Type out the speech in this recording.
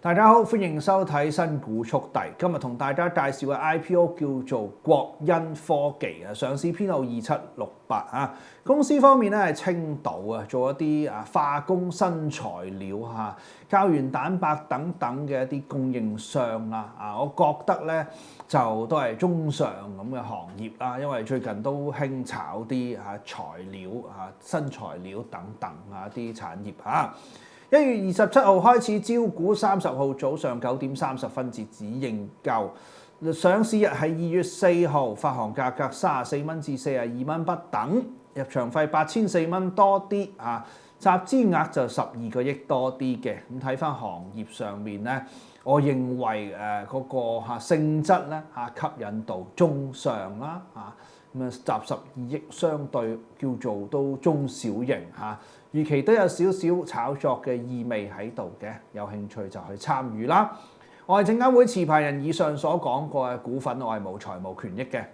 大家好，歡迎收睇新股速遞。今日同大家介紹嘅 IPO 叫做國恩科技啊，上市編號2768啊。公司方面咧係青島啊，做一啲化工新材料膠原蛋白等等嘅一啲供應商啦。我覺得咧就都係中上咁嘅行業啦，因為最近都興炒啲材料新材料等等一啲產業1月27號開始招股，30號早上9點30分截止認購。上市日係2月4號，發行價格34蚊至42蚊不等，入場費8004蚊多啲集資額就12個億多啲嘅。咁睇翻行業上面咧，我認為嗰個性質咧吸引度中上啦咁集12億相對叫做都中小型預期都有少少炒作嘅意味喺度嘅，有興趣就去參與啦。我係證監會持牌人，以上所講過嘅股份我係冇財務權益嘅。